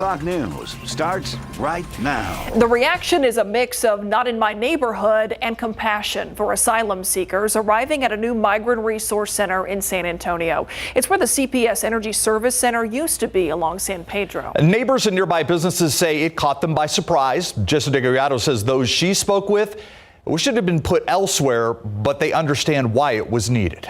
Fox News starts right now. The reaction is a mix of not in my neighborhood and compassion for asylum seekers arriving at a new migrant resource center in San Antonio. It's where the CPS Energy Service Center used to be along San Pedro. Neighbors and nearby businesses say it caught them by surprise. Jessica Gallardo says those she spoke with should have been put elsewhere, but they understand why it was needed.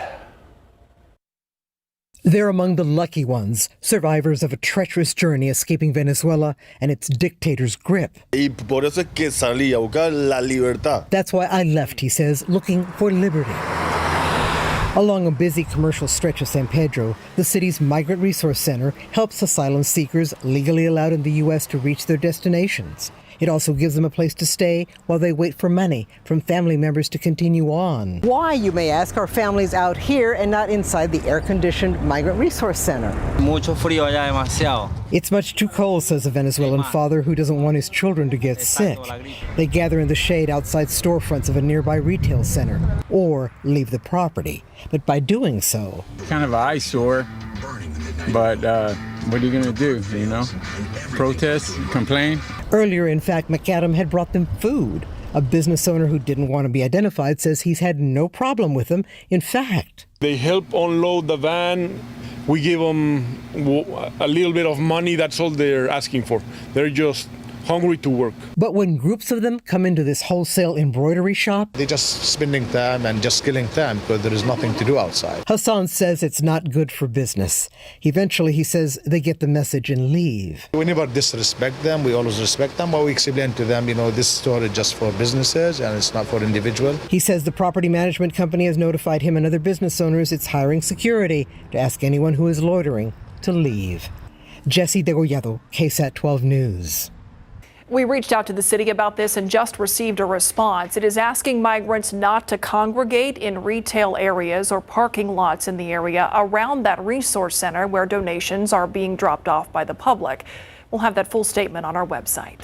They're among the lucky ones, survivors of a treacherous journey escaping Venezuela and its dictator's grip. That's why I left, he says, looking for liberty. Along a busy commercial stretch of San Pedro, the city's Migrant Resource Center helps asylum seekers legally allowed in the U.S. to reach their destinations. It also gives them a place to stay while they wait for money from family members to continue on. Why, you may ask, are families out here and not inside the air-conditioned Migrant Resource Center? Mucho frío allá, demasiado. It's much too cold, says a Venezuelan father who doesn't want his children to get sick. They gather in the shade outside storefronts of a nearby retail center or leave the property. But by doing so... Kind of an eyesore, but what are you going to do, you know? Protest, complain? Earlier, in fact, McAdam had brought them food. A business owner who didn't want to be identified says he's had no problem with them. In fact, they help unload the van. We give them a little bit of money. That's all they're asking for. They're just hungry to work. But when groups of them come into this wholesale embroidery shop, they're just spending time and just killing time because there is nothing to do outside. Hassan says it's not good for business. Eventually, he says they get the message and leave. We never disrespect them. We always respect them, but we explain to them, you know, this store is just for businesses and it's not for individuals. He says the property management company has notified him and other business owners it's hiring security to ask anyone who is loitering to leave. Jesse Degollado, KSAT 12 News. We reached out to the city about this and just received a response. It is asking migrants not to congregate in retail areas or parking lots in the area around that resource center where donations are being dropped off by the public. We'll have that full statement on our website.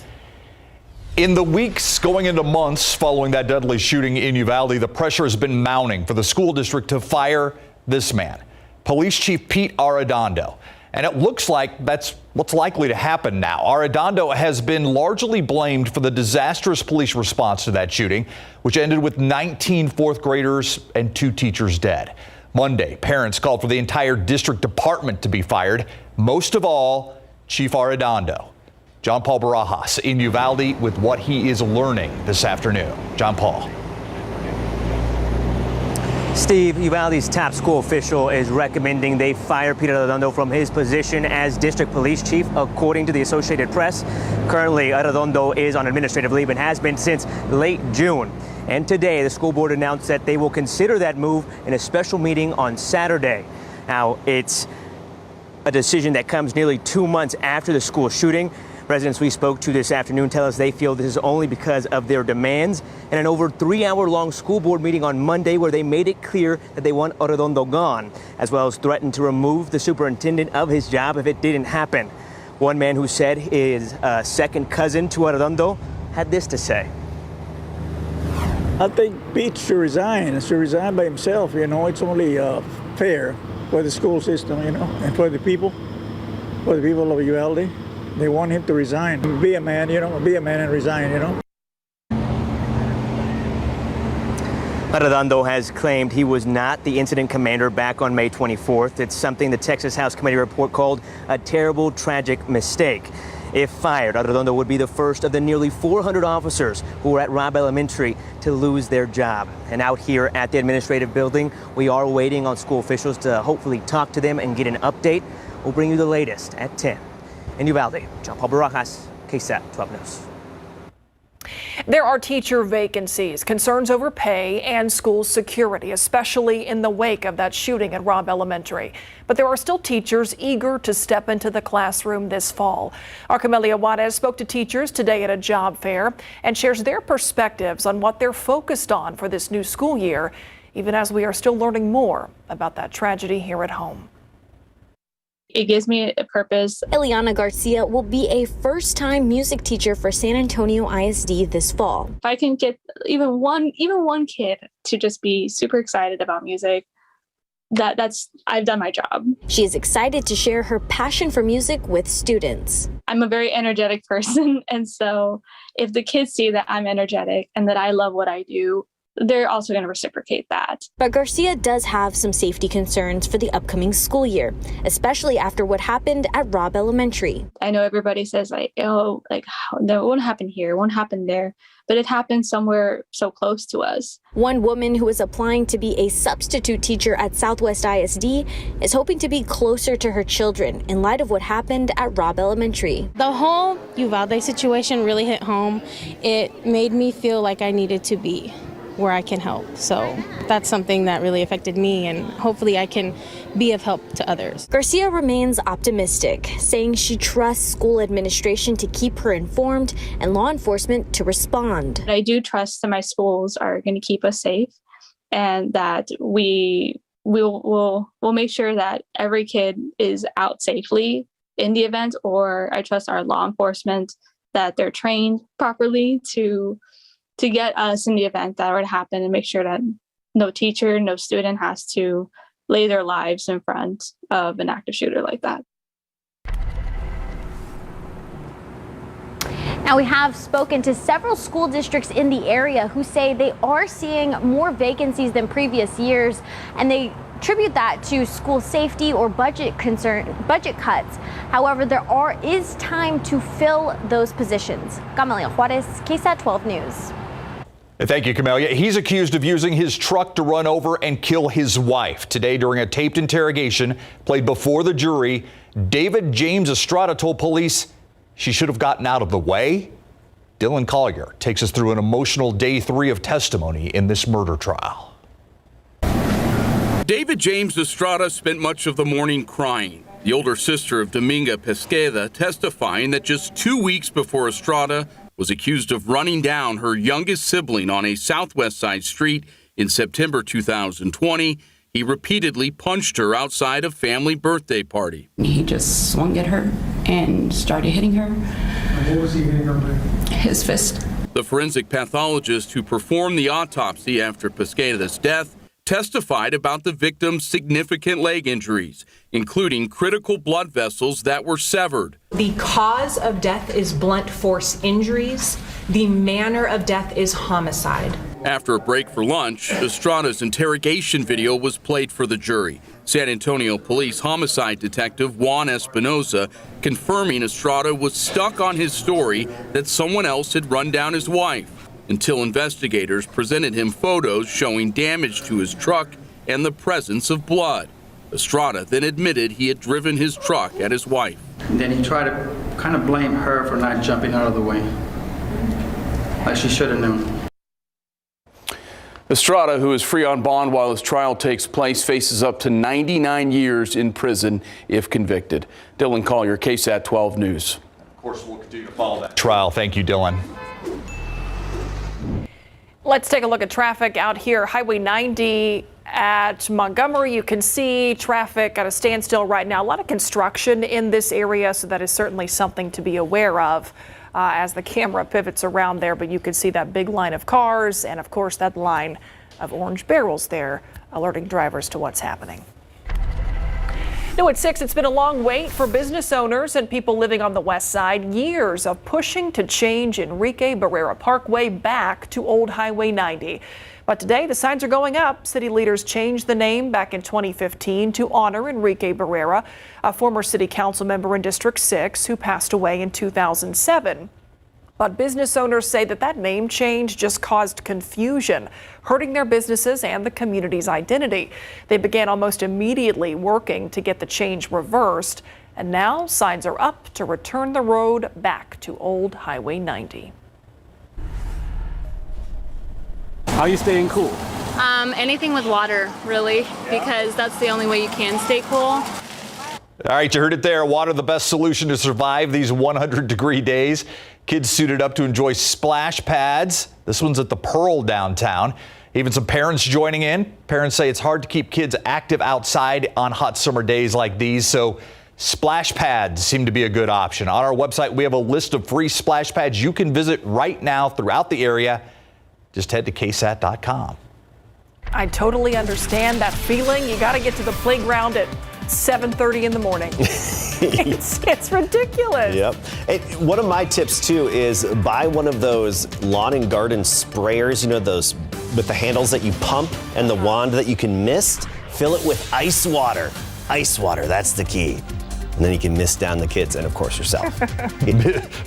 In the weeks going into months following that deadly shooting in Uvalde, the pressure has been mounting for the school district to fire this man, Police Chief Pete Arredondo. And it looks like that's what's likely to happen now. Arredondo has been largely blamed for the disastrous police response to that shooting, which ended with 19 fourth graders and 2 teachers dead. Monday, parents called for the entire district department to be fired, most of all, Chief Arredondo. John Paul Barajas in Uvalde with what he is learning this afternoon. John Paul. Steve, Uvalde's top school official is recommending they fire Peter Arredondo from his position as district police chief, according to the Associated Press. Currently, Arredondo is on administrative leave and has been since late June. And today, the school board announced that they will consider that move in a special meeting on Saturday. Now, it's a decision that comes nearly 2 months after the school shooting. Residents we spoke to this afternoon tell us they feel this is only because of their demands and an over 3-hour-long school board meeting on Monday where they made it clear that they want Arredondo gone, as well as threatened to remove the superintendent of his job if it didn't happen. One man who said his second cousin to Arredondo had this to say. I think Pete should resign. He should resign by himself. You know, it's only fair for the school system, you know, and for the people of Uvalde. They want him to resign. Be a man, you know, be a man and resign, you know. Arredondo has claimed he was not the incident commander back on May 24th. It's something the Texas House Committee report called a terrible, tragic mistake. If fired, Arredondo would be the first of the nearly 400 officers who were at Robb Elementary to lose their job. And out here at the administrative building, we are waiting on school officials to hopefully talk to them and get an update. We'll bring you the latest at 10. In Uvalde, John Paul Barajas, KSAT 12 News. There are teacher vacancies, concerns over pay, and school security, especially in the wake of that shooting at Robb Elementary. But there are still teachers eager to step into the classroom this fall. Our Camelia Juarez spoke to teachers today at a job fair and shares their perspectives on what they're focused on for this new school year, even as we are still learning more about that tragedy here at home. It gives me a purpose. Eliana Garcia will be a first-time music teacher for San Antonio ISD this fall. If I can get even one kid to just be super excited about music, I've done my job. She is excited to share her passion for music with students. I'm a very energetic person, and so if the kids see that I'm energetic and that I love what I do, they're also going to reciprocate that. But Garcia does have some safety concerns for the upcoming school year, especially after what happened at Robb Elementary. I know everybody says that won't happen here, it won't happen there, but it happened somewhere so close to us. One woman who is applying to be a substitute teacher at Southwest ISD is hoping to be closer to her children in light of what happened at Robb Elementary. The whole Uvalde situation really hit home. It made me feel like I needed to be where I can help. So that's something that really affected me, and hopefully I can be of help to others. Garcia remains optimistic, saying she trusts school administration to keep her informed and law enforcement to respond. I do trust that my schools are going to keep us safe, and that we'll make sure that every kid is out safely in the event, or I trust our law enforcement that they're trained properly to get us in the event that would happen, and make sure that no teacher, no student has to lay their lives in front of an active shooter like that. Now, we have spoken to several school districts in the area who say they are seeing more vacancies than previous years, and they attribute that to school safety or budget cuts. However, there is time to fill those positions. Camelia Juarez, KSAT 12 News. Thank you, Camelia. He's accused of using his truck to run over and kill his wife. Today, during a taped interrogation played before the jury, David James Estrada told police she should have gotten out of the way. Dylan Collier takes us through an emotional day 3 of testimony in this murder trial. David James Estrada spent much of the morning crying. The older sister of Dominga Pesqueda testifying that just 2 weeks before Estrada was accused of running down her youngest sibling on a Southwest Side street in September 2020, he repeatedly punched her outside a family birthday party. He just swung at her and started hitting her. What was he hitting her with? His fist. The forensic pathologist who performed the autopsy after Pesqueda's death testified about the victim's significant leg injuries, including critical blood vessels that were severed. The cause of death is blunt force injuries. The manner of death is homicide. After a break for lunch, Estrada's interrogation video was played for the jury. San Antonio Police homicide detective Juan Espinoza confirming Estrada was stuck on his story that someone else had run down his wife, until investigators presented him photos showing damage to his truck and the presence of blood. Estrada then admitted he had driven his truck at his wife. And then he tried to kind of blame her for not jumping out of the way, like she should have known. Estrada, who is free on bond while his trial takes place, faces up to 99 years in prison if convicted. Dylan Collier, KSAT 12 News. Of course, we'll continue to follow that trial. Thank you, Dylan. Let's take a look at traffic out here. Highway 90 at Montgomery. You can see traffic at a standstill right now. A lot of construction in this area, so that is certainly something to be aware of as the camera pivots around there. But you can see that big line of cars and, of course, that line of orange barrels there, alerting drivers to what's happening. Now at 6, it's been a long wait for business owners and people living on the west side. Years of pushing to change Enrique Barrera Parkway back to Old Highway 90. But today the signs are going up. City leaders changed the name back in 2015 to honor Enrique Barrera, a former city council member in District 6 who passed away in 2007. But business owners say that name change just caused confusion, hurting their businesses and the community's identity. They began almost immediately working to get the change reversed, and now signs are up to return the road back to Old Highway 90. How are you staying cool? Anything with water, really, because that's the only way you can stay cool. All right, you heard it there. Water, the best solution to survive these 100-degree days. Kids suited up to enjoy splash pads. This one's at the Pearl downtown. Even some parents joining in. Parents say it's hard to keep kids active outside on hot summer days like these, so splash pads seem to be a good option. On our website, we have a list of free splash pads you can visit right now throughout the area. Just head to KSAT.com. I totally understand that feeling. You got to get to the playground at 7:30 in the morning. It's ridiculous. Yep. One of my tips too is buy one of those lawn and garden sprayers, you know, those with the handles that you pump and the wand that you can mist. Fill it with ice water. Ice water, that's the key. And then you can mist down the kids and, of course, yourself.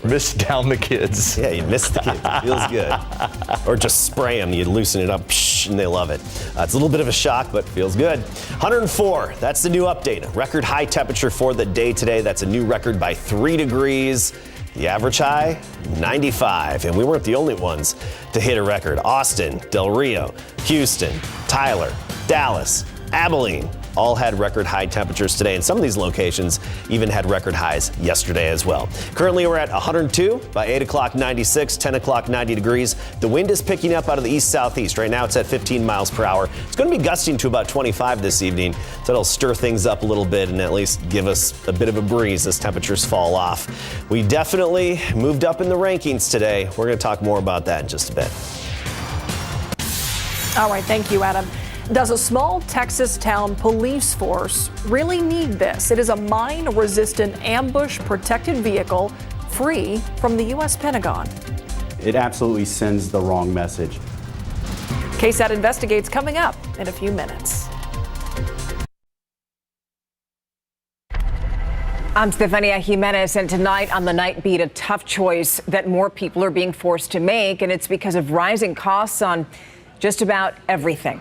Mist down the kids. Yeah, you mist the kids. It feels good. Or just spray them. You loosen it up, and they love it. It's a little bit of a shock, but feels good. 104, that's the new update. Record high temperature for the day today. That's a new record by 3 degrees. The average high, 95. And we weren't the only ones to hit a record. Austin, Del Rio, Houston, Tyler, Dallas, Abilene, all had record high temperatures today, and some of these locations even had record highs yesterday as well. Currently, we're at 102. By 8 o'clock, 96, 10 o'clock, 90 degrees. The wind is picking up out of the east-southeast. Right now, it's at 15 miles per hour. It's going to be gusting to about 25 this evening, so that'll stir things up a little bit and at least give us a bit of a breeze as temperatures fall off. We definitely moved up in the rankings today. We're going to talk more about that in just a bit. All right, thank you, Adam. Does a small Texas town police force really need this? It is a mine-resistant ambush-protected vehicle free from the U.S. Pentagon. It absolutely sends the wrong message. KSAT Investigates coming up in a few minutes. I'm Stefania Jimenez, and tonight on the Night Beat, a tough choice that more people are being forced to make, and it's because of rising costs on just about everything.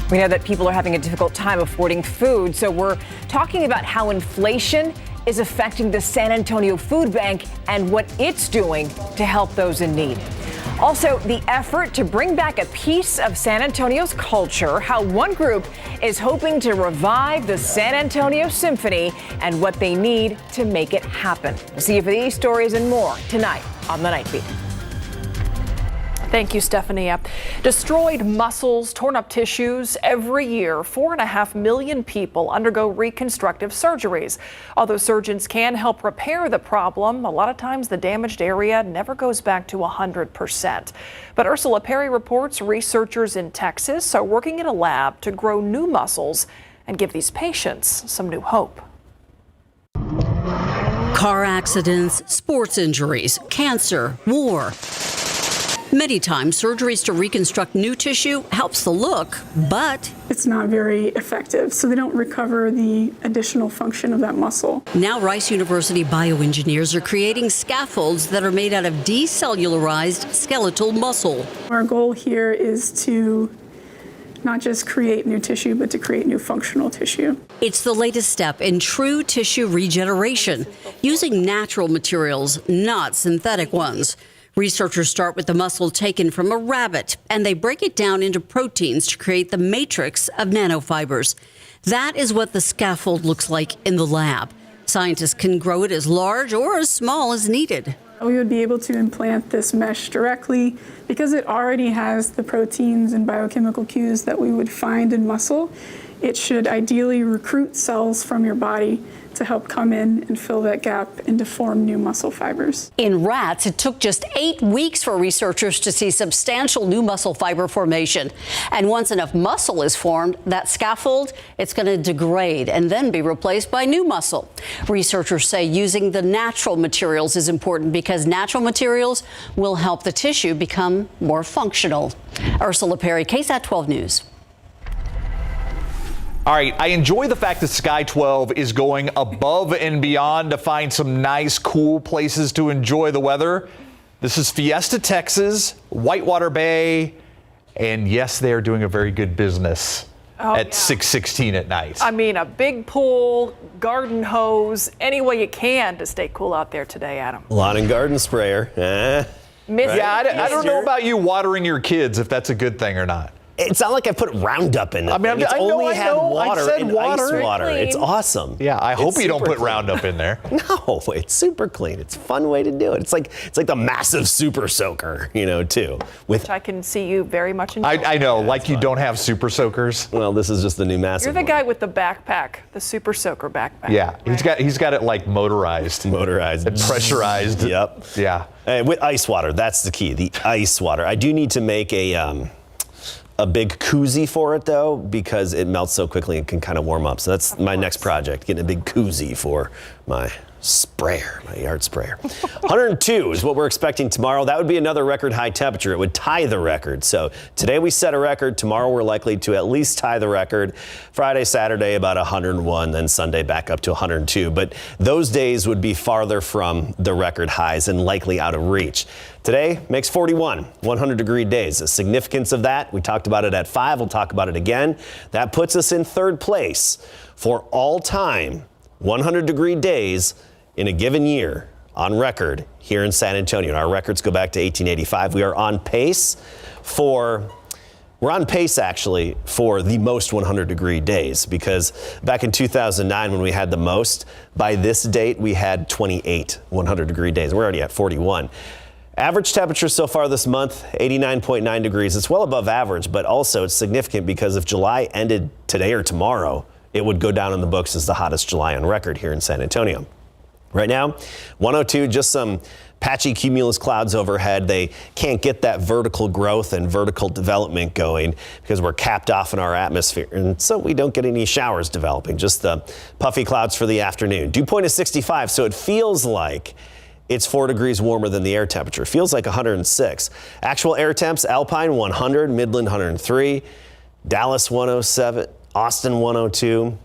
We know that people are having a difficult time affording food, so we're talking about how inflation is affecting the San Antonio Food Bank and what it's doing to help those in need. Also, the effort to bring back a piece of San Antonio's culture, how one group is hoping to revive the San Antonio Symphony and what they need to make it happen. We'll see you for these stories and more tonight on The Night Beat. Thank you, Stefania. Destroyed muscles, torn up tissues. Every year, 4.5 million people undergo reconstructive surgeries. Although surgeons can help repair the problem, a lot of times the damaged area never goes back to 100%. But Ursula Perry reports researchers in Texas are working in a lab to grow new muscles and give these patients some new hope. Car accidents, sports injuries, cancer, war. Many times, surgeries to reconstruct new tissue helps the look, but it's not very effective, so they don't recover the additional function of that muscle. Now Rice University bioengineers are creating scaffolds that are made out of decellularized skeletal muscle. Our goal here is to not just create new tissue, but to create new functional tissue. It's the latest step in true tissue regeneration, using natural materials, not synthetic ones. Researchers start with the muscle taken from a rabbit, and they break it down into proteins to create the matrix of nanofibers. That is what the scaffold looks like in the lab. Scientists can grow it as large or as small as needed. We would be able to implant this mesh directly because it already has the proteins and biochemical cues that we would find in muscle. It should ideally recruit cells from your body to help come in and fill that gap and to form new muscle fibers. In rats, it took just 8 weeks for researchers to see substantial new muscle fiber formation. And once enough muscle is formed, that scaffold, it's going to degrade and then be replaced by new muscle. Researchers say using the natural materials is important because natural materials will help the tissue become more functional. Ursula Perry, KSAT 12 News. All right, I enjoy the fact that Sky 12 is going above and beyond to find some nice, cool places to enjoy the weather. This is Fiesta, Texas, Whitewater Bay, and yes, they are doing a very good business at 6:16 at night. I mean, a big pool, garden hose, any way you can to stay cool out there today, Adam. Lawn and garden sprayer. Yeah, I don't know about you watering your kids, if that's a good thing or not. It's not like I put Roundup in it. I mean, it's I know, only had water I said and water. ice water. Clean. It's awesome. Yeah, I hope It's you don't super put clean. Roundup in there. No, it's super clean. It's a fun way to do it. It's like the massive super soaker, too. Which I can see you very much enjoy. I know, like you don't have super soakers. Well, this is just the new massive You're the one. guy with the backpack, the super soaker backpack. Yeah, he's got it like motorized. Motorized. And pressurized. Yep. Yeah. With ice water, that's the key, the ice water. I do need to make a big koozie for it, though, because it melts so quickly and can kind of warm up. So that's my next project, getting a big koozie for my sprayer, my yard sprayer. 102 is what we're expecting tomorrow. That would be another record high temperature. It would tie the record. So today we set a record. Tomorrow we're likely to at least tie the record. Friday, Saturday about 101, then Sunday back up to 102. But those days would be farther from the record highs and likely out of reach. Today makes 41 100-degree days. The significance of that, we talked about it at 5. We'll talk about it again. That puts us in third place for all-time 100-degree days in a given year on record here in San Antonio. And our records go back to 1885. We're on pace actually for the most 100-degree days, because back in 2009 when we had the most, by this date we had 28 100-degree days. We're already at 41. Average temperature so far this month, 89.9 degrees. It's well above average, but also it's significant because if July ended today or tomorrow, it would go down in the books as the hottest July on record here in San Antonio. Right now, 102, just some patchy cumulus clouds overhead. They can't get that vertical growth and vertical development going because we're capped off in our atmosphere. And so we don't get any showers developing, just the puffy clouds for the afternoon. Dew point is 65, so it feels like it's 4 degrees warmer than the air temperature. It feels like 106. Actual air temps, Alpine 100, Midland 103, Dallas 107, Austin 102.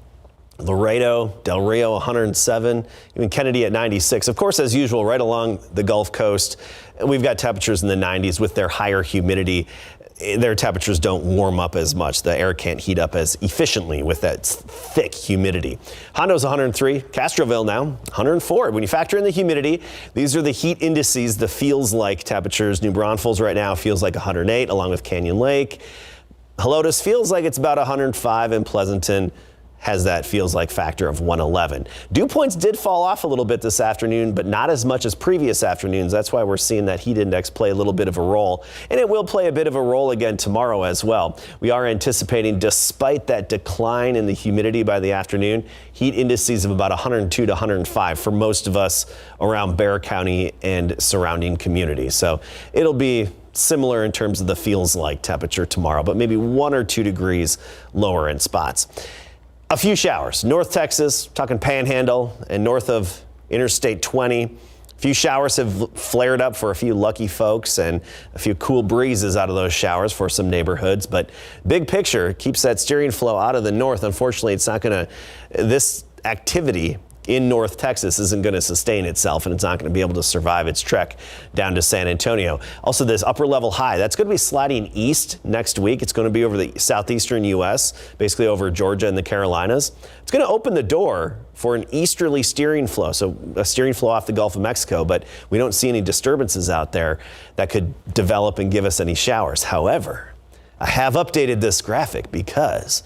Laredo, Del Rio 107, even Kennedy at 96. Of course, as usual, right along the Gulf Coast, we've got temperatures in the 90s with their higher humidity. Their temperatures don't warm up as much. The air can't heat up as efficiently with that thick humidity. Hondo's 103, Castroville now 104. When you factor in the humidity, these are the heat indices, the feels like temperatures. New Braunfels right now feels like 108 along with Canyon Lake. Helotes feels like it's about 105, and Pleasanton has that feels like factor of 111. Dew points did fall off a little bit this afternoon, but not as much as previous afternoons. That's why we're seeing that heat index play a little bit of a role, and it will play a bit of a role again tomorrow as well. We are anticipating, despite that decline in the humidity by the afternoon, heat indices of about 102 to 105 for most of us around Bexar County and surrounding communities. So it'll be similar in terms of the feels like temperature tomorrow, but maybe 1 or 2 degrees lower in spots. A few showers. North Texas, talking Panhandle, and north of Interstate 20. A few showers have flared up for a few lucky folks, and a few cool breezes out of those showers for some neighborhoods. But big picture keeps that steering flow out of the north. Unfortunately, it's not going to, this activity in North Texas isn't going to sustain itself, and it's not going to be able to survive its trek down to San Antonio. Also, this upper level high, that's going to be sliding east next week. It's going to be over the southeastern U.S., basically over Georgia and the Carolinas. It's going to open the door for an easterly steering flow, so a steering flow off the Gulf of Mexico, but we don't see any disturbances out there that could develop and give us any showers. However, I have updated this graphic because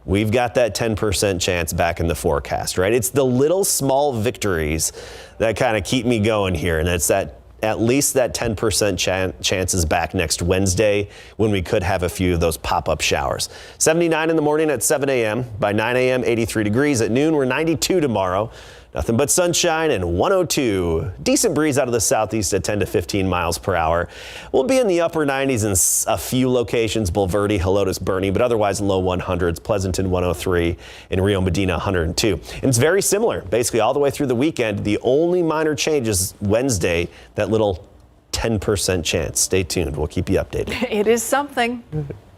we've got that 10% chance back in the forecast, right? It's the little small victories that kind of keep me going here. And it's that at least that 10% chance is back next Wednesday when we could have a few of those pop-up showers. 79 in the morning at 7 a.m. By 9 a.m., 83 degrees. At noon, we're 92 tomorrow. Nothing but sunshine and 102. Decent breeze out of the southeast at 10 to 15 miles per hour. We'll be in the upper 90s in a few locations, Bulverde, Helotes, Bernie, but otherwise low 100s. Pleasanton 103 and Rio Medina 102. And it's very similar, basically all the way through the weekend. The only minor change is Wednesday, that little 10% chance. Stay tuned. We'll keep you updated. It is something.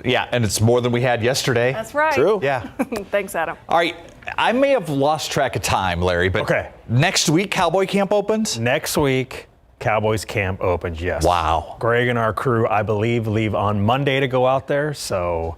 Yeah, and it's more than we had yesterday. That's right. True. Yeah. Thanks, Adam. All right. I may have lost track of time, Larry, but okay. Next week, Cowboy Camp opens? Next week, Cowboys Camp opens, yes. Wow. Greg and our crew, I believe, leave on Monday to go out there, so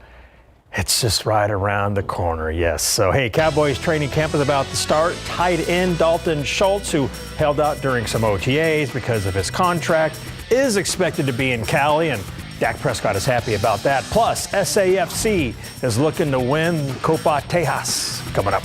it's just right around the corner, yes. So, hey, Cowboys training camp is about to start. Tight end Dalton Schultz, who held out during some OTAs because of his contract, is expected to be in Cali, and Dak Prescott is happy about that. Plus, SAFC is looking to win Copa Tejas. Coming up.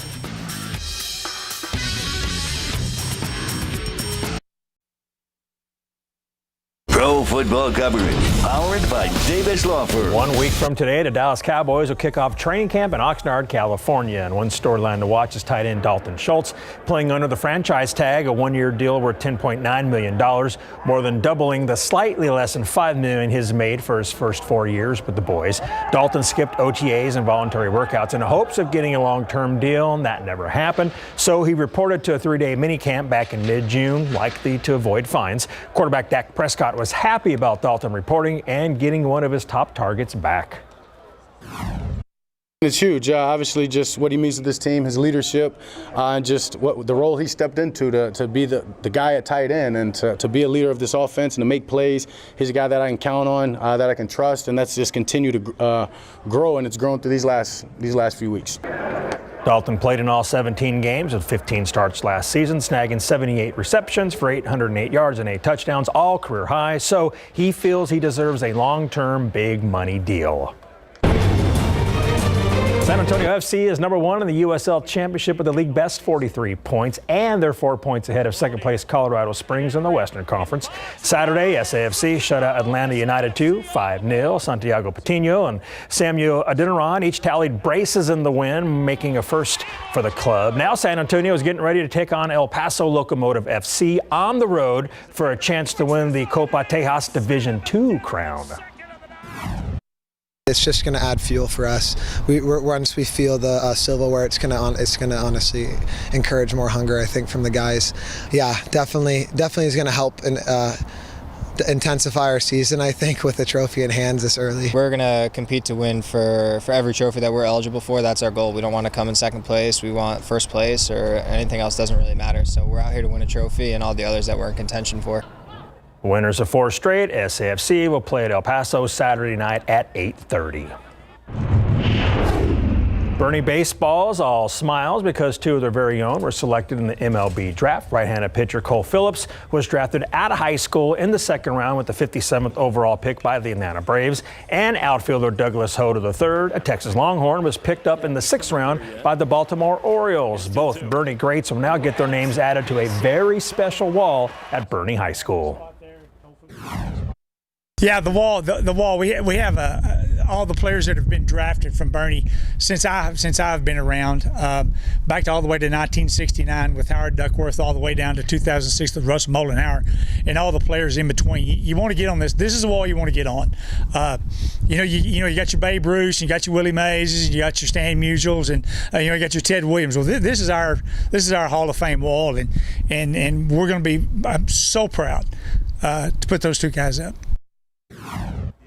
Pro football coverage, powered by Davis Law Firm. 1 week from today, the Dallas Cowboys will kick off training camp in Oxnard, California. And one storyline to watch is tight end Dalton Schultz playing under the franchise tag, a one-year deal worth $10.9 million, more than doubling the slightly less than $5 million he's made for his first 4 years with the boys. Dalton skipped OTAs and voluntary workouts in hopes of getting a long-term deal, and that never happened. So he reported to a 3-day minicamp back in mid-June, likely to avoid fines. Quarterback Dak Prescott was happy about Dalton reporting and getting one of his top targets back. It's huge. Obviously, just what he means to this team, his leadership, and just what the role he stepped into to be the guy at tight end and to be a leader of this offense and to make plays. He's a guy that I can count on, that I can trust, and that's just continue to grow, and it's grown through these last few weeks. Dalton played in all 17 games with 15 starts last season, snagging 78 receptions for 808 yards and 8 touchdowns, all career highs. So he feels he deserves a long-term big money deal. San Antonio FC is number 1 in the USL Championship with the league best 43 points, and they're 4 points ahead of second place Colorado Springs in the Western Conference. Saturday, SAFC shut out Atlanta United 5-0. Santiago Patino and Samuel Adeniran each tallied braces in the win, making a first for the club. Now San Antonio is getting ready to take on El Paso Locomotive FC on the road for a chance to win the Copa Tejas Division II crown. It's just going to add fuel for us. Once we feel the silverware, it's going to honestly encourage more hunger, I think, from the guys. Yeah, definitely is going to help intensify our season, I think, with the trophy in hands this early. We're going to compete to win for every trophy that we're eligible for. That's our goal. We don't want to come in second place. We want first place, or anything else doesn't really matter. So we're out here to win a trophy and all the others that we're in contention for. Winners of 4 straight, SAFC will play at El Paso Saturday night at 8:30. Bernie baseball's all smiles because 2 of their very own were selected in the MLB draft. Right-handed pitcher Cole Phillips was drafted out of high school in the second round with the 57th overall pick by the Atlanta Braves. And outfielder Douglas Hoda III, a Texas Longhorn, was picked up in the 6th round by the Baltimore Orioles. Both Bernie greats will now get their names added to a very special wall at Bernie High School. Yeah, the wall. We have all the players that have been drafted from Bernie since I've been around, back all the way to 1969 with Howard Duckworth, all the way down to 2006 with Russ Molenhauer, and all the players in between. You want to get on this. This is the wall you want to get on. You got your Babe Ruth, you got your Willie Mays, you got your Stan Musials, and you got your Ted Williams. Well, this is our Hall of Fame wall, and we're going to be. I'm so proud to put those 2 guys up.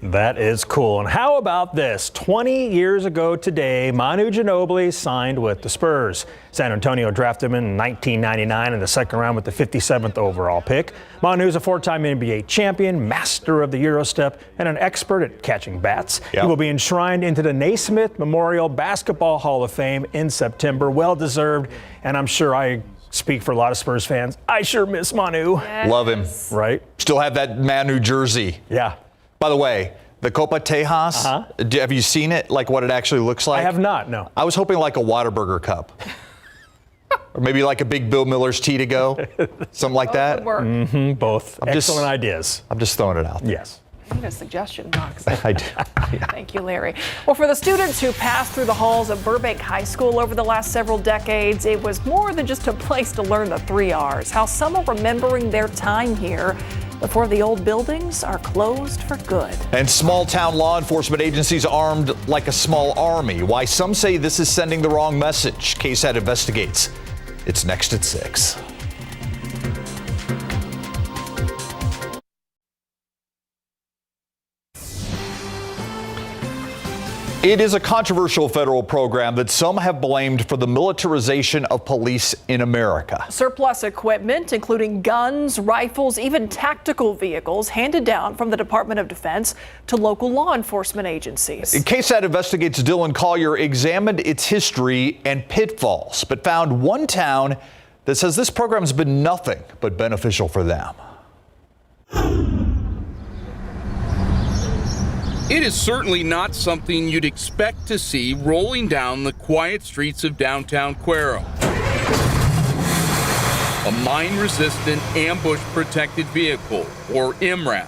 That is cool. And how about this? 20 years ago today, Manu Ginobili signed with the Spurs. San Antonio drafted him in 1999 in the second round with the 57th overall pick. Manu is a 4-time NBA champion, master of the Eurostep, and an expert at catching bats. Yep. He will be enshrined into the Naismith Memorial Basketball Hall of Fame in September. Well deserved, and I'm sure I speak for a lot of Spurs fans. I sure miss Manu. Yes. Love him. Right? Still have that Manu jersey. Yeah. By the way, the Copa Tejas, have you seen it, like what it actually looks like? I have not, no. I was hoping like a Whataburger cup. Or maybe like a big Bill Miller's tea to go. Something like that. Both. Excellent ideas. I'm just throwing it out there. Yes. I need a suggestion box. I do. Yeah. Thank you, Larry. Well, for the students who passed through the halls of Burbank High School over the last several decades, it was more than just a place to learn the 3 R's. How some are remembering their time here before the old buildings are closed for good. And small town law enforcement agencies armed like a small army. Why some say this is sending the wrong message. KSAT investigates. It's next at 6. It is a controversial federal program that some have blamed for the militarization of police in America. Surplus equipment, including guns, rifles, even tactical vehicles, handed down from the Department of Defense to local law enforcement agencies. KSAT Investigates Dylan Collier examined its history and pitfalls, but found one town that says this program has been nothing but beneficial for them. It is certainly not something you'd expect to see rolling down the quiet streets of downtown Cuero. A mine-resistant, ambush-protected vehicle, or MRAP.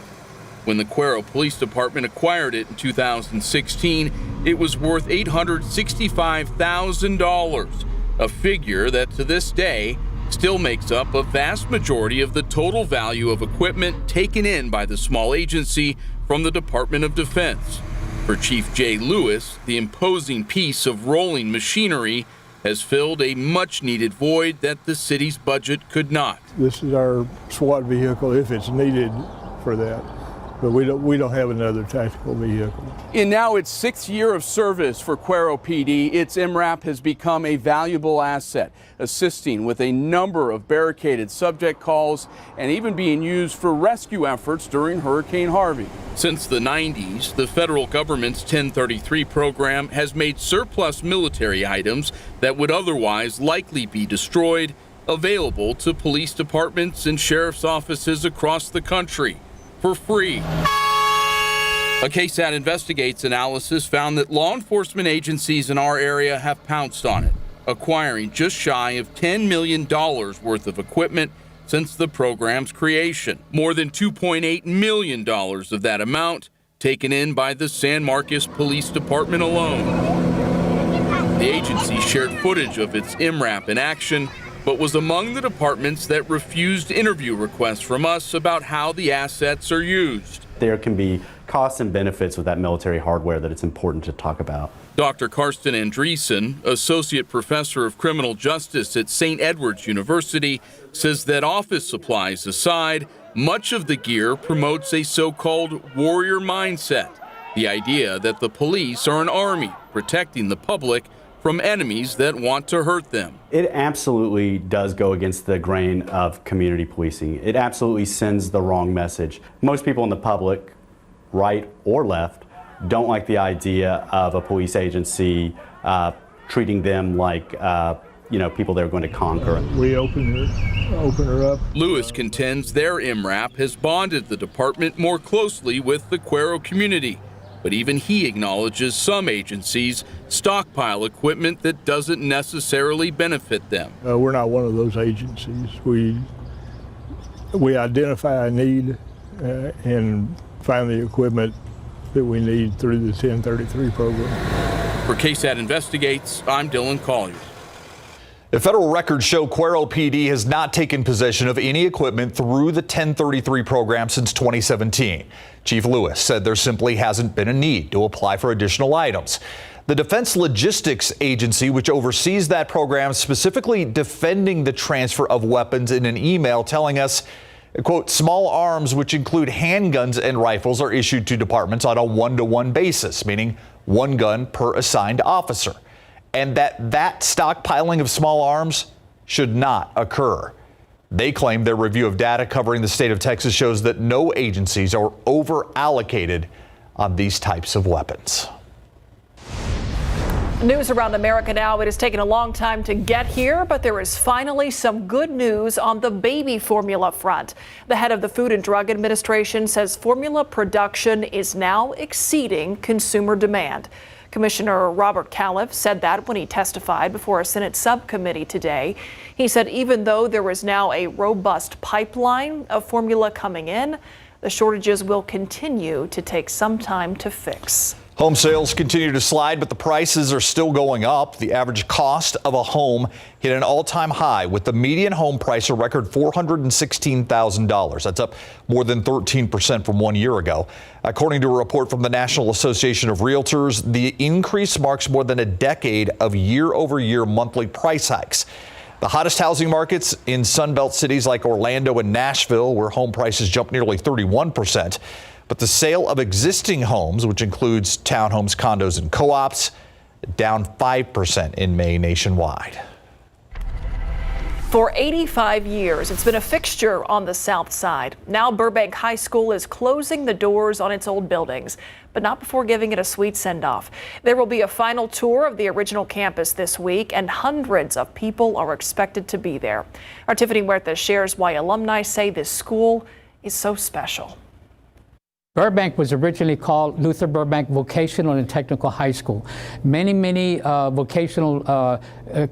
When the Cuero Police Department acquired it in 2016, it was worth $865,000, a figure that to this day still makes up a vast majority of the total value of equipment taken in by the small agency from the Department of Defense. For Chief Jay Lewis, the imposing piece of rolling machinery has filled a much-needed void that the city's budget could not. This is our SWAT vehicle if it's needed for that, but we don't have another tactical vehicle. In now its 6th year of service for Cuero PD, its MRAP has become a valuable asset, assisting with a number of barricaded subject calls and even being used for rescue efforts during Hurricane Harvey. Since the 90s, the federal government's 1033 program has made surplus military items that would otherwise likely be destroyed available to police departments and sheriff's offices across the country for free. A KSAT Investigates analysis found that law enforcement agencies in our area have pounced on it, acquiring just shy of $10 million worth of equipment since the program's creation. More than $2.8 million of that amount taken in by the San Marcos Police Department alone. The agency shared footage of its MRAP in action, but was among the departments that refused interview requests from us about how the assets are used. There can be costs and benefits with that military hardware that it's important to talk about. Dr. Karsten Andreessen, Associate Professor of Criminal Justice at St. Edward's University, says that office supplies aside, much of the gear promotes a so-called warrior mindset, the idea that the police are an army protecting the public from enemies that want to hurt them. It absolutely does go against the grain of community policing. It absolutely sends the wrong message. Most people in the public, right or left, don't like the idea of a police agency treating them like people they're going to conquer. We open her up. Lewis contends their MRAP has bonded the department more closely with the Cuero community. But even he acknowledges some agencies stockpile equipment that doesn't necessarily benefit them. We're not one of those agencies. We identify a need and find the equipment that we need through the 1033 program. For KSAT Investigates, I'm Dylan Collier. The federal records show Cuero PD has not taken possession of any equipment through the 1033 program since 2017. Chief Lewis said there simply hasn't been a need to apply for additional items. The Defense Logistics Agency, which oversees that program, specifically defending the transfer of weapons in an email telling us, quote, small arms, which include handguns and rifles, are issued to departments on a one-to-one basis, meaning one gun per assigned officer. And that stockpiling of small arms should not occur. They claim their review of data covering the state of Texas shows that no agencies are over-allocated on these types of weapons. News around America now. It has taken a long time to get here, but there is finally some good news on the baby formula front. The head of the Food and Drug Administration says formula production is now exceeding consumer demand. Commissioner Robert Califf said that when he testified before a Senate subcommittee today. He said even though there is now a robust pipeline of formula coming in, the shortages will continue to take some time to fix. Home sales continue to slide, but the prices are still going up. The average cost of a home hit an all-time high with the median home price a record $416,000. That's up more than 13% from 1 year ago. According to a report from the National Association of Realtors, the increase marks more than a decade of year-over-year monthly price hikes. The hottest housing markets in Sunbelt cities like Orlando and Nashville, where home prices jumped nearly 31%. But the sale of existing homes, which includes townhomes, condos, and co-ops, down 5% in May nationwide. For 85 years, it's been a fixture on the South Side. Now Burbank High School is closing the doors on its old buildings, but not before giving it a sweet send-off. There will be a final tour of the original campus this week, and hundreds of people are expected to be there. Our Tiffany Huerta shares why alumni say this school is so special. Burbank was originally called Luther Burbank Vocational and Technical High School. Many vocational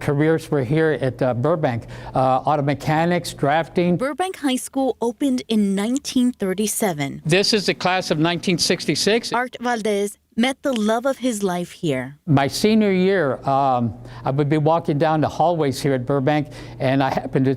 careers were here at Burbank. Auto mechanics, drafting. Burbank High School opened in 1937. This is the class of 1966. Art Valdez met the love of his life here. My senior year, I would be walking down the hallways here at Burbank, and I happened to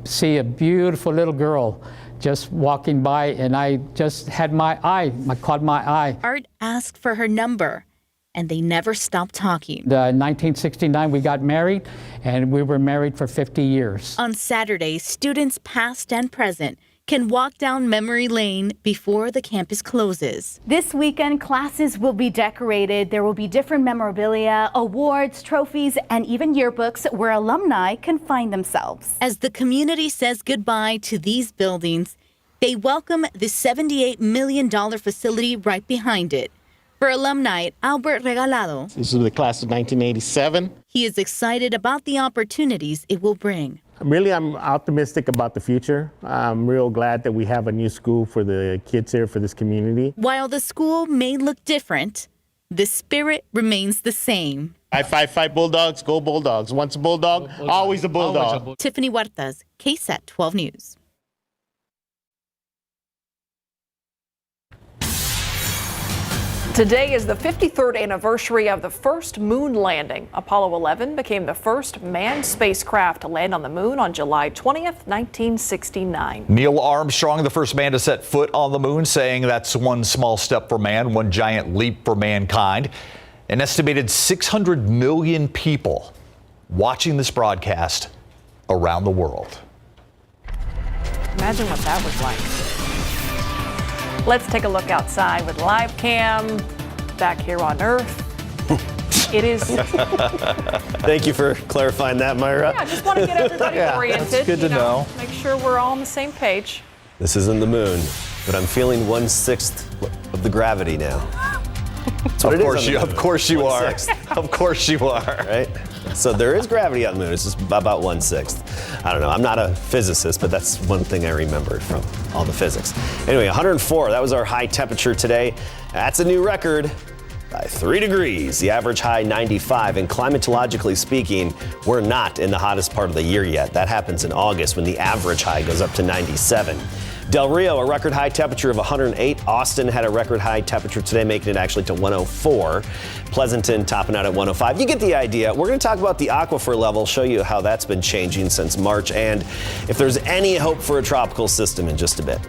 see a beautiful little girl just walking by, and I just had caught my eye. Art asked for her number, and they never stopped talking. In 1969, we got married, and we were married for 50 years. On Saturdays, students past and present can walk down memory lane before the campus closes. This weekend, classes will be decorated. There will be different memorabilia, awards, trophies, and even yearbooks where alumni can find themselves. As the community says goodbye to these buildings, they welcome the $78 million facility right behind it. For alumni Albert Regalado, this is the class of 1987. He is excited about the opportunities it will bring. I'm optimistic about the future. I'm real glad that we have a new school for the kids here, for this community. While the school may look different, the spirit remains the same. I fight Bulldogs, go Bulldogs. Once a Bulldog, always a Bulldog. Tiffany Huertas, KSAT 12 News. Today is the 53rd anniversary of the first moon landing. Apollo 11 became the first manned spacecraft to land on the moon on July 20th, 1969. Neil Armstrong, the first man to set foot on the moon, saying that's one small step for man, one giant leap for mankind. An estimated 600 million people watching this broadcast around the world. Imagine what that was like. Let's take a look outside with live cam back here on Earth. It is. Thank you for clarifying that, Myra. Yeah, I just want to get everybody oriented. That's good to know. Make sure we're all on the same page. This isn't the moon, but I'm feeling 1/6 of the gravity now. Of course you are. Of course you are. Right? So there is gravity on the moon. It's just about 1/6. I don't know. I'm not a physicist, but that's one thing I remembered from all the physics. Anyway, 104. That was our high temperature today. That's a new record by 3 degrees. The average high 95. And climatologically speaking, we're not in the hottest part of the year yet. That happens in August when the average high goes up to 97. Del Rio, a record high temperature of 108. Austin had a record high temperature today, making it actually to 104. Pleasanton topping out at 105. You get the idea. We're going to talk about the aquifer level, show you how that's been changing since March, and if there's any hope for a tropical system in just a bit.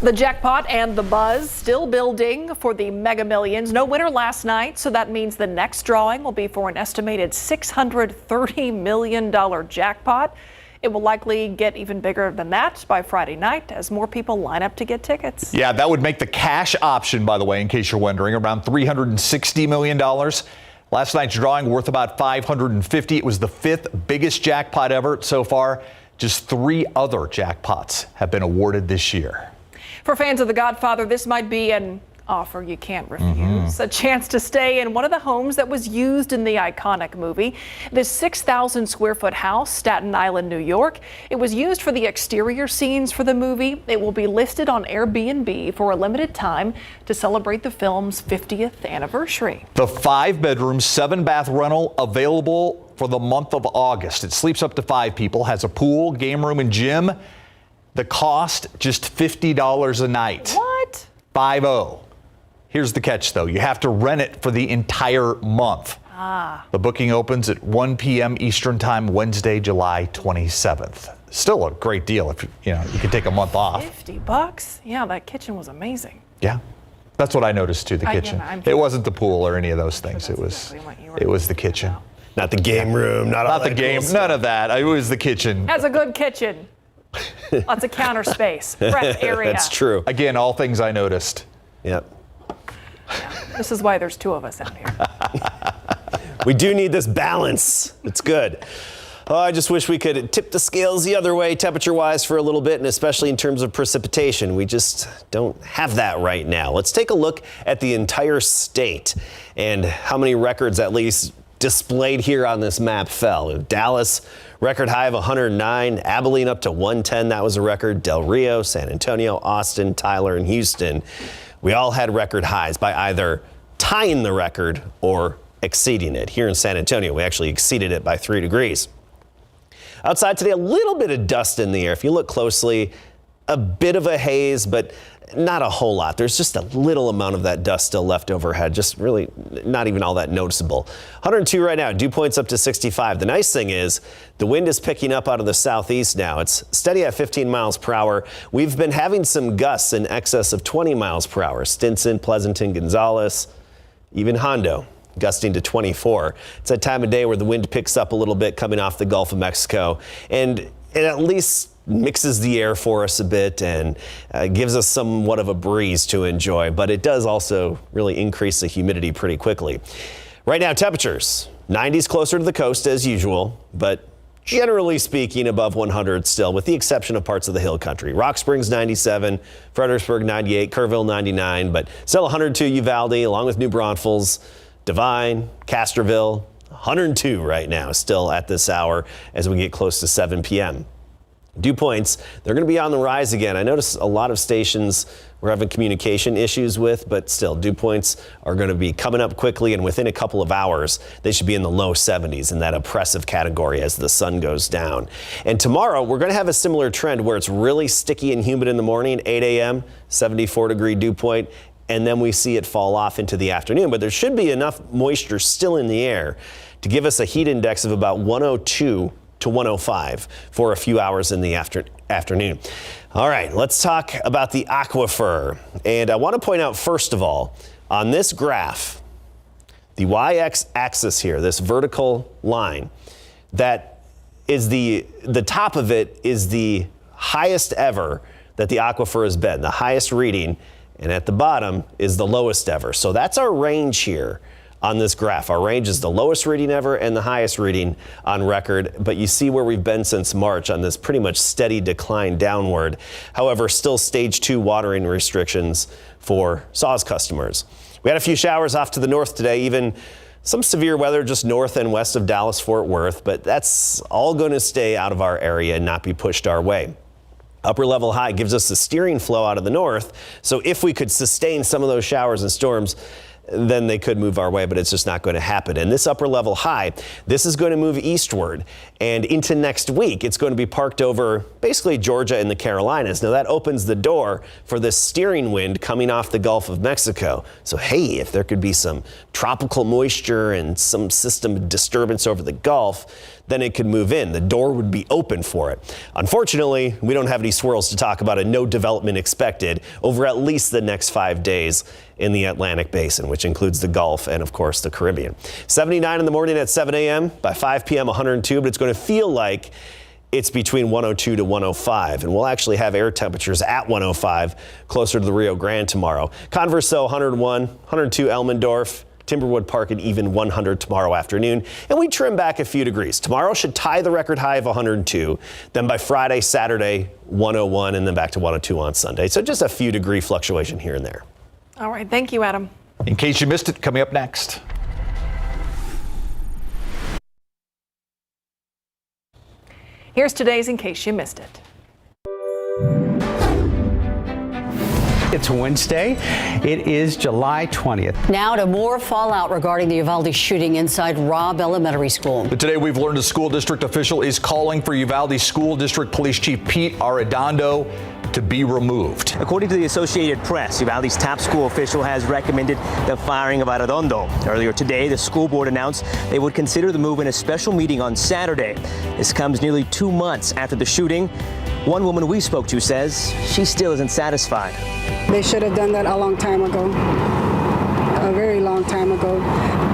The jackpot and the buzz still building for the Mega Millions. No winner last night, so that means the next drawing will be for an estimated $630 million jackpot. It will likely get even bigger than that by Friday night as more people line up to get tickets. Yeah, that would make the cash option, by the way, in case you're wondering, around $360 million. Last night's drawing worth about $550. It was the 5th biggest jackpot ever so far. Just 3 other jackpots have been awarded this year. For fans of The Godfather, this might be an offer you can't refuse. A chance to stay in one of the homes that was used in the iconic movie. This 6,000 square foot house, Staten Island, New York. It was used for the exterior scenes for the movie. It will be listed on Airbnb for a limited time to celebrate the film's 50th anniversary. The 5-bedroom, 7-bath rental available for the month of August. It sleeps up to 5 people, has a pool, game room, and gym. The cost, just $50 a night. What? 50. Here's the catch, though. You have to rent it for the entire month. The booking opens at 1 p.m. Eastern Time, Wednesday, July 27th. Still a great deal if you can take a month off. $50? Yeah, that kitchen was amazing. Yeah. That's what I noticed too, the kitchen. It wasn't the pool or any of those things. It was the kitchen. Not the game room, not the game, none of that. It was the kitchen. Has a good kitchen. Lots of counter space, prep area. That's true. Again, all things I noticed. Yep. Yeah, this is why there's 2 of us out here. We do need this balance. It's good. Oh, I just wish we could tip the scales the other way temperature-wise for a little bit, and especially in terms of precipitation. We just don't have that right now. Let's take a look at the entire state and how many records at least displayed here on this map fell. Dallas Record high of 109. Abilene up to 110. That was a record. Del Rio, San Antonio, Austin, Tyler, and Houston. We all had record highs by either tying the record or exceeding it. Here in San Antonio, we actually exceeded it by 3 degrees. Outside today, a little bit of dust in the air. If you look closely, a bit of a haze, but not a whole lot. There's just a little amount of that dust still left overhead, just really not even all that noticeable. 102 right now, dew points up to 65. The nice thing is the wind is picking up out of the southeast now. It's steady at 15 miles per hour. We've been having some gusts in excess of 20 miles per hour. Stinson, Pleasanton, Gonzales, even Hondo, gusting to 24. It's that time of day where the wind picks up a little bit coming off the Gulf of Mexico, and it at least mixes the air for us a bit and gives us somewhat of a breeze to enjoy, but it does also really increase the humidity pretty quickly. Right now, temperatures, 90s closer to the coast as usual, but generally speaking above 100 still, with the exception of parts of the hill country. Rock Springs 97, Fredericksburg 98, Kerrville 99, but still 102 Uvalde along with New Braunfels, Devine, Castroville, 102 right now still at this hour as we get close to 7 p.m. Dew points, they're going to be on the rise again. I notice a lot of stations we're having communication issues with, but still, dew points are going to be coming up quickly, and within a couple of hours, they should be in the low 70s in that oppressive category as the sun goes down. And tomorrow, we're going to have a similar trend where it's really sticky and humid in the morning, 8 a.m., 74-degree dew point, and then we see it fall off into the afternoon. But there should be enough moisture still in the air to give us a heat index of about 102 to 105 for a few hours in the afternoon. All right, let's talk about the aquifer. And I want to point out, first of all, on this graph, the y-axis here, this vertical line, that is the top of it is the highest ever that the aquifer has been, the highest reading, and at the bottom is the lowest ever. So that's our range here on this graph. Our range is the lowest reading ever and the highest reading on record, but you see where we've been since March on this pretty much steady decline downward. However, still stage 2 watering restrictions for SAWS customers. We had a few showers off to the north today, even some severe weather just north and west of Dallas-Fort Worth, but that's all going to stay out of our area and not be pushed our way. Upper level high gives us the steering flow out of the north, so if we could sustain some of those showers and storms, then they could move our way, but it's just not going to happen. And this upper level high, this is going to move eastward and into next week. It's going to be parked over basically Georgia and the Carolinas. Now that opens the door for this steering wind coming off the Gulf of Mexico. So hey, if there could be some tropical moisture and some system disturbance over the Gulf, then it could move in. The door would be open for it. Unfortunately, we don't have any swirls to talk about, and no development expected over at least the next 5 days in the Atlantic Basin, which includes the Gulf and, of course, the Caribbean. 79 in the morning at 7 a.m. By 5 p.m., 102, but it's going to feel like it's between 102 to 105, and we'll actually have air temperatures at 105 closer to the Rio Grande tomorrow. Converse, 101, 102 Elmendorf, Timberwood Park at even 100 tomorrow afternoon, and we trim back a few degrees. Tomorrow should tie the record high of 102, then by Friday, Saturday, 101, and then back to 102 on Sunday. So just a few degree fluctuation here and there. All right, thank you, Adam. In case you missed it, coming up next. Here's today's In Case You Missed It. It's Wednesday. It is July 20th. Now to more fallout regarding the Uvalde shooting inside Robb Elementary School. But today we've learned a school district official is calling for Uvalde School District Police Chief Pete Arredondo to be removed. According to the Associated Press, Uvalde's top school official has recommended the firing of Arredondo. Earlier today, the school board announced they would consider the move in a special meeting on Saturday. This comes nearly 2 months after the shooting. One woman we spoke to says she still isn't satisfied. They should have done that a long time ago, a very long time ago.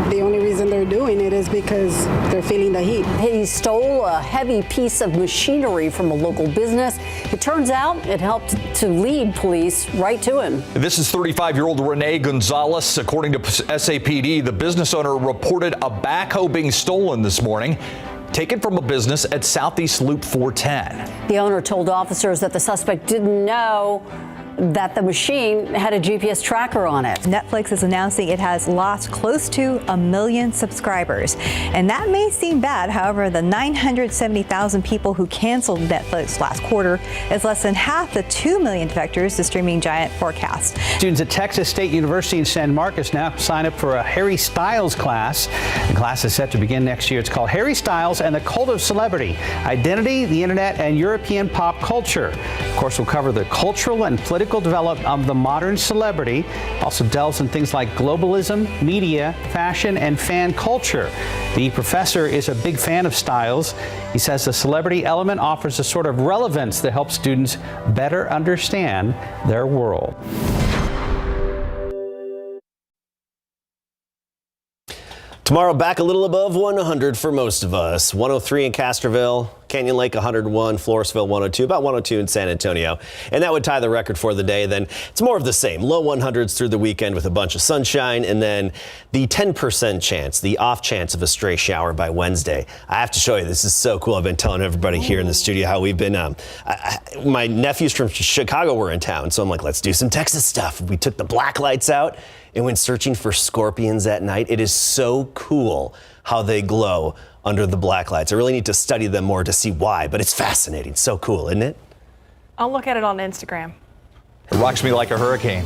The only reason they're doing it is because they're feeling the heat. He stole a heavy piece of machinery from a local business. It turns out it helped to lead police right to him. This is 35-year-old Renee Gonzalez. According to SAPD, the business owner reported a backhoe being stolen this morning, taken from a business at Southeast Loop 410. The owner told officers that the suspect didn't know that the machine had a GPS tracker on it. Netflix is announcing it has lost close to 1 million subscribers. And that may seem bad. However, the 970,000 people who canceled Netflix last quarter is less than half the 2 million defectors the streaming giant forecast. Students at Texas State University in San Marcos now sign up for a Harry Styles class. The class is set to begin next year. It's called Harry Styles and the Cult of Celebrity: Identity, the Internet, and European Pop Culture. Of course, we'll cover the cultural and political development of the modern celebrity. Also delves in things like globalism, media, fashion, and fan culture. The professor is a big fan of Styles. He says the celebrity element offers a sort of relevance that helps students better understand their world. Tomorrow, back a little above 100 for most of us. 103 in Castroville, Canyon Lake 101, Floresville 102, about 102 in San Antonio. And that would tie the record for the day. Then it's more of the same. Low 100s through the weekend with a bunch of sunshine. And then the 10% chance, the off chance of a stray shower by Wednesday. I have to show you, this is so cool. I've been telling everybody here in the studio how we've been, my nephews from Chicago were in town. So I'm like, let's do some Texas stuff. We took the black lights out and went searching for scorpions at night. It is so cool how they glow under the black lights. I really need to study them more to see why, but it's fascinating. So cool, isn't it? I'll look at it on Instagram. It rocks me like a hurricane.